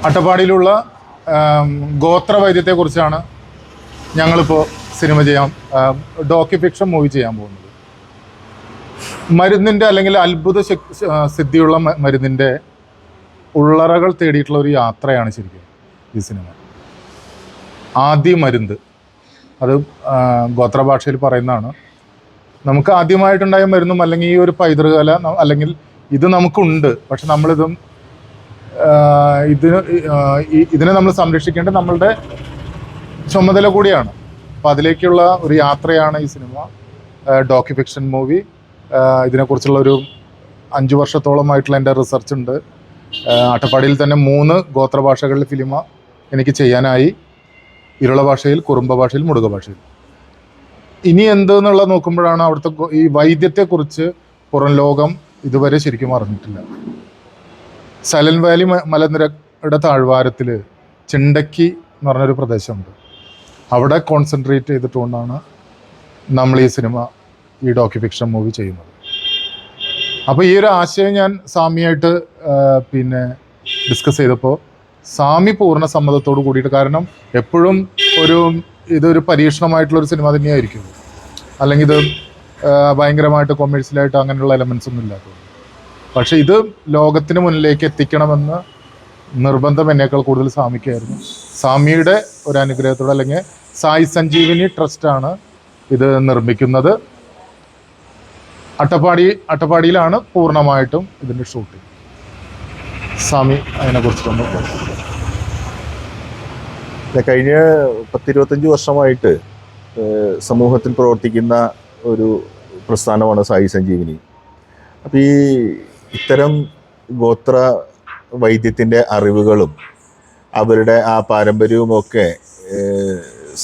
അട്ടപ്പാടിയിലുള്ള ഗോത്രവൈദ്യത്തെക്കുറിച്ചാണ് ഞങ്ങളിപ്പോൾ സിനിമ ചെയ്യാൻ docufiction movie ചെയ്യാൻ പോകുന്നത്. മരുന്നിൻ്റെ അല്ലെങ്കിൽ അത്ഭുത സിദ്ധിയുള്ള മരുന്നിൻ്റെ ഉള്ളറകൾ തേടിയിട്ടുള്ള ഒരു യാത്രയാണ് ശരിക്കും ഈ സിനിമ. ആദ്യ മരുന്ന് അത് ഗോത്രഭാഷയിൽ പറയുന്നതാണ്. നമുക്ക് ആദ്യമായിട്ടുണ്ടായ മരുന്നും അല്ലെങ്കിൽ ഈ ഒരു പൈതൃകല അല്ലെങ്കിൽ ഇത് നമുക്കുണ്ട്, പക്ഷെ ഇതിനെ നമ്മൾ സംരക്ഷിക്കേണ്ടത് നമ്മളുടെ ചുമതല കൂടിയാണ്. അപ്പോൾ അതിലേക്കുള്ള ഒരു യാത്രയാണ് ഈ സിനിമ, ഡോക്യുഫിക്ഷൻ മൂവി. ഇതിനെക്കുറിച്ചുള്ള ഒരു 5 വർഷത്തോളമായിട്ടുള്ള എൻ്റെ റിസർച്ച് ഉണ്ട്. അട്ടപ്പാടിയിൽ തന്നെ 3 ഗോത്രഭാഷകളിൽ ഫിലിമ എനിക്ക് ചെയ്യാനായി. ഇരുള ഭാഷയിൽ, കുറുമ്പ ഭാഷയിൽ, മുടുക ഭാഷയിൽ. ഇനി എന്തെന്നുള്ളത് നോക്കുമ്പോഴാണ് അവിടുത്തെ ഈ വൈദ്യത്തെക്കുറിച്ച് പുറം ലോകം ഇതുവരെ ശരിക്കും അറിഞ്ഞിട്ടില്ല. സൈലന്റ് വാലി മലനിരയുടെ താഴ്വാരത്തിൽ ചിണ്ടക്കി എന്ന് പറഞ്ഞൊരു പ്രദേശമുണ്ട്. അവിടെ കോൺസെൻട്രേറ്റ് ചെയ്തിട്ടുകൊണ്ടാണ് നമ്മൾ ഈ സിനിമ, ഈ ഡോക്യുഫിക്ഷൻ മൂവി ചെയ്യുന്നത്. അപ്പോൾ ഈ ഒരു ആശയം ഞാൻ സാമിയായിട്ട് ഡിസ്കസ് ചെയ്തപ്പോൾ സാമി പൂർണ്ണ സമ്മതത്തോട് കൂടിയിട്ട്, കാരണം എപ്പോഴും ഇതൊരു പരീക്ഷണമായിട്ടുള്ളൊരു സിനിമ തന്നെയായിരിക്കും, അല്ലെങ്കിൽ ഇത് ഭയങ്കരമായിട്ട് കൊമേഴ്സ്യലായിട്ട് അങ്ങനെയുള്ള എലമെൻസ് ഒന്നും ഇല്ലാത്തത്. പക്ഷേ ഇത് ലോകത്തിന് മുന്നിലേക്ക് എത്തിക്കണമെന്ന് നിർബന്ധം എന്നേക്കാൾ കൂടുതൽ സാമിക്കായിരുന്നു. സാമിയുടെ ഒരു അനുഗ്രഹത്തോടെ, അല്ലെങ്കിൽ സായി സഞ്ജീവനി ട്രസ്റ്റാണ് ഇത് നിർമ്മിക്കുന്നത്. അട്ടപ്പാടിയിലാണ് പൂർണ്ണമായിട്ടും ഇതിൻ്റെ ഷൂട്ടിംഗ്. സാമി അതിനെക്കുറിച്ചിട്ടൊന്ന് കഴിഞ്ഞ 10-25 വർഷമായിട്ട് സമൂഹത്തിൽ പ്രവർത്തിക്കുന്ന ഒരു പ്രസ്ഥാനമാണ് സായി സഞ്ജീവനി. അപ്പോൾ ഇത്തരം ഗോത്ര വൈദ്യത്തിൻ്റെ അറിവുകളും അവരുടെ ആ പാരമ്പര്യവുമൊക്കെ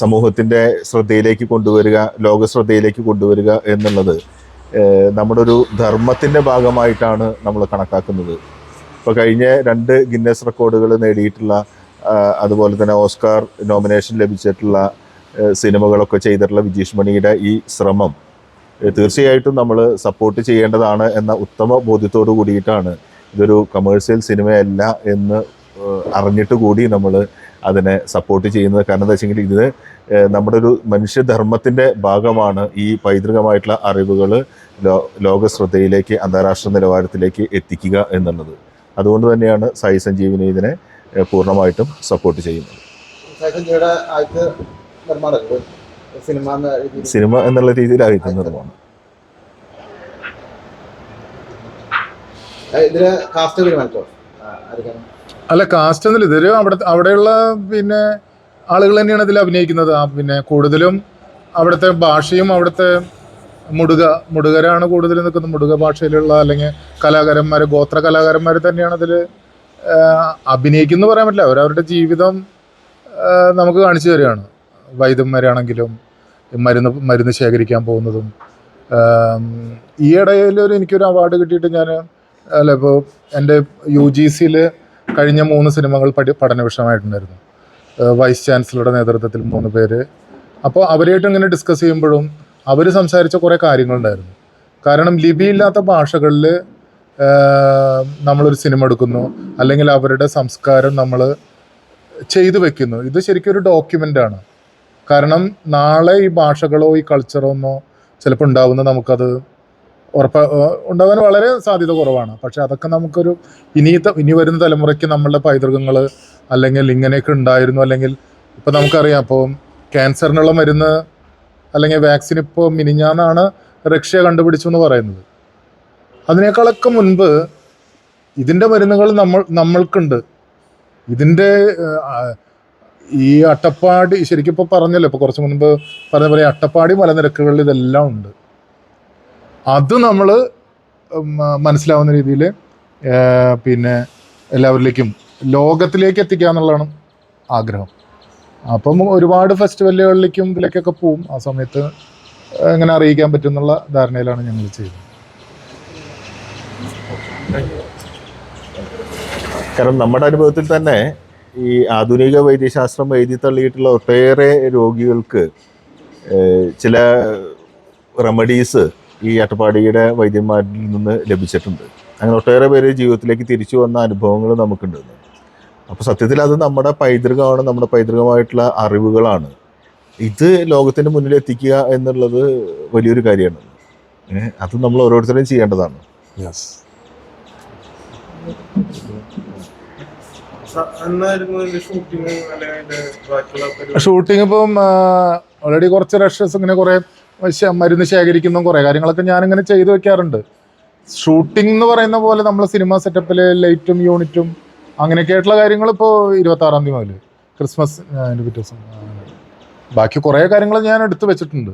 സമൂഹത്തിൻ്റെ ശ്രദ്ധയിലേക്ക് കൊണ്ടുവരിക, ലോക ശ്രദ്ധയിലേക്ക് കൊണ്ടുവരിക എന്നുള്ളത് നമ്മുടെ ഒരു ധർമ്മത്തിൻ്റെ ഭാഗമായിട്ടാണ് നമ്മൾ കണക്കാക്കുന്നത്. ഇപ്പോൾ കഴിഞ്ഞ 2 ഗിന്നസ് റെക്കോർഡുകൾ നേടിയിട്ടുള്ള, അതുപോലെ തന്നെ ഓസ്കാർ നോമിനേഷൻ ലഭിച്ചിട്ടുള്ള സിനിമകളൊക്കെ ചെയ്തിട്ടുള്ള വിജീഷ് മണിയുടെ ഈ ശ്രമം തീർച്ചയായിട്ടും നമ്മൾ സപ്പോർട്ട് ചെയ്യേണ്ടതാണ് എന്ന ഉത്തമ ബോധ്യത്തോടു കൂടിയിട്ടാണ്, ഇതൊരു കമേഴ്സ്യൽ സിനിമയല്ല എന്ന് അറിഞ്ഞിട്ട് കൂടി നമ്മൾ അതിനെ സപ്പോർട്ട് ചെയ്യുന്നത്. കാരണം എന്താ വെച്ചെങ്കിൽ ഇത് നമ്മുടെ ഒരു മനുഷ്യധർമ്മത്തിൻ്റെ ഭാഗമാണ് ഈ പൈതൃകമായിട്ടുള്ള അറിവുകൾ ലോക ശ്രദ്ധയിലേക്ക്, അന്താരാഷ്ട്ര നിലവാരത്തിലേക്ക് എത്തിക്കുക എന്നുള്ളത്. അതുകൊണ്ട് തന്നെയാണ് സായി സഞ്ജീവനി ഇതിനെ പൂർണ്ണമായിട്ടും സപ്പോർട്ട് ചെയ്യുന്നത്. സിനിമ എന്നുള്ള രീതിയിലായിട്ട് നിർമ്മാണം. അല്ല, കാസ്റ്റ് ഒന്നുമില്ല. ഇതൊരു അവിടെയുള്ള ആളുകൾ തന്നെയാണ് ഇതിൽ അഭിനയിക്കുന്നത്. കൂടുതലും അവിടുത്തെ ഭാഷയും അവിടുത്തെ മുടുകരാണ് കൂടുതൽ നിൽക്കുന്നത്. മുടുക ഭാഷയിലുള്ള അല്ലെങ്കിൽ കലാകാരന്മാർ, ഗോത്ര കലാകാരന്മാർ തന്നെയാണ് ഇതിൽ അഭിനയിക്കുന്നു പറയാൻ പറ്റില്ല. അവരവരുടെ ജീവിതം നമുക്ക് കാണിച്ചു തരികയാണ്. വൈദ്യന്മാരാണെങ്കിലും മരുന്ന് ശേഖരിക്കാൻ പോകുന്നതും. ഈ ഇടയിൽ എനിക്കൊരു അവാർഡ് കിട്ടിയിട്ട് ഇപ്പോൾ എൻ്റെ UGCയിൽ കഴിഞ്ഞ 3 സിനിമകൾ പഠന വിഷയമായിട്ടുണ്ടായിരുന്നു. വൈസ് ചാൻസലറുടെ നേതൃത്വത്തിൽ 3 പേര്. അപ്പോൾ അവരായിട്ട് ഇങ്ങനെ ഡിസ്കസ് ചെയ്യുമ്പോഴും അവർ സംസാരിച്ച കുറേ കാര്യങ്ങളുണ്ടായിരുന്നു. കാരണം ലിപിയില്ലാത്ത ഭാഷകളിൽ നമ്മളൊരു സിനിമ എടുക്കുന്നു, അല്ലെങ്കിൽ അവരുടെ സംസ്കാരം നമ്മൾ ചെയ്തു വെക്കുന്നു. ഇത് ശരിക്കും ഒരു ഡോക്യുമെൻ്റാണ്. കാരണം നാളെ ഈ ഭാഷകളോ ഈ കൾച്ചറോ ഒന്നോ ചിലപ്പോൾ ഉണ്ടാവുന്ന നമുക്കത് ഉണ്ടാകാൻ വളരെ സാധ്യത കുറവാണ്. പക്ഷെ അതൊക്കെ നമുക്കൊരു ഇനി വരുന്ന തലമുറയ്ക്ക് നമ്മളുടെ പൈതൃകങ്ങൾ അല്ലെങ്കിൽ ഇങ്ങനെയൊക്കെ ഉണ്ടായിരുന്നു. അല്ലെങ്കിൽ ഇപ്പം നമുക്കറിയാം, ഇപ്പോൾ ക്യാൻസറിനുള്ള മരുന്ന് അല്ലെങ്കിൽ വാക്സിൻ ഇപ്പോൾ മിനിഞ്ഞാന്നാണ് റഷ്യ കണ്ടുപിടിച്ചു എന്ന് പറയുന്നത്. അതിനേക്കാളൊക്കെ മുൻപ് ഇതിൻ്റെ മരുന്നുകൾ നമ്മൾക്കുണ്ട്. ഇതിൻ്റെ ഈ അട്ടപ്പാടി ശരിക്കും ഇപ്പോൾ പറഞ്ഞല്ലോ, ഇപ്പോൾ കുറച്ച് മുൻപ് പറഞ്ഞ പോലെ അട്ടപ്പാടി മലനിരക്കുകളിൽ ഇതെല്ലാം ഉണ്ട്. അത് നമ്മൾ മനസ്സിലാവുന്ന രീതിയിൽ എല്ലാവരിലേക്കും ലോകത്തിലേക്ക് എത്തിക്കുക എന്നുള്ളതാണ് ആഗ്രഹം. അപ്പം ഒരുപാട് ഫെസ്റ്റിവലുകളിലേക്കും ഇതിലേക്കൊക്കെ പോവും. ആ സമയത്ത് എങ്ങനെ അറിയിക്കാൻ പറ്റും എന്നുള്ള ധാരണയിലാണ് ഞങ്ങൾ ചെയ്യുന്നത്. കാരണം നമ്മുടെ അനുഭവത്തിൽ തന്നെ ഈ ആധുനിക വൈദ്യശാസ്ത്രം എഴുതി തള്ളിയിട്ടുള്ള ഒട്ടേറെ രോഗികൾക്ക് ചില റെമഡീസ് ഈ അട്ടപ്പാടിയുടെ വൈദ്യന്മാരിൽ നിന്ന് ലഭിച്ചിട്ടുണ്ട്. അങ്ങനെ ഒട്ടേറെ പേര് ജീവിതത്തിലേക്ക് തിരിച്ചു വന്ന അനുഭവങ്ങൾ നമുക്കുണ്ട്. അപ്പോൾ സത്യത്തിൽ അത് നമ്മുടെ പൈതൃകമാണ്, നമ്മുടെ പൈതൃകമായിട്ടുള്ള അറിവുകളാണ്. ഇത് ലോകത്തിൻ്റെ മുന്നിൽ എത്തിക്കുക എന്നുള്ളത് വലിയൊരു കാര്യമാണ്. അത് നമ്മൾ ഓരോരുത്തരും ചെയ്യേണ്ടതാണ്. യെസ്. ഷൂട്ടിംഗ് ഇപ്പം ഓൾറെഡി കുറച്ച് റഷസ് ഇങ്ങനെ കുറേ മരുന്ന് ശേഖരിക്കുന്ന കുറേ കാര്യങ്ങളൊക്കെ ഞാനിങ്ങനെ ചെയ്തു വെക്കാറുണ്ട്. ഷൂട്ടിംഗ് എന്ന് പറയുന്ന പോലെ നമ്മൾ സിനിമ സെറ്റപ്പിൽ ലൈറ്റും യൂണിറ്റും അങ്ങനെയൊക്കെ ആയിട്ടുള്ള കാര്യങ്ങൾ ഇപ്പോൾ 26-ാം തീയതി മുതൽ ക്രിസ്മസ് അതിൻ്റെ പിറ്റേ ദിവസം ബാക്കി കുറേ കാര്യങ്ങൾ ഞാൻ എടുത്തു വെച്ചിട്ടുണ്ട്.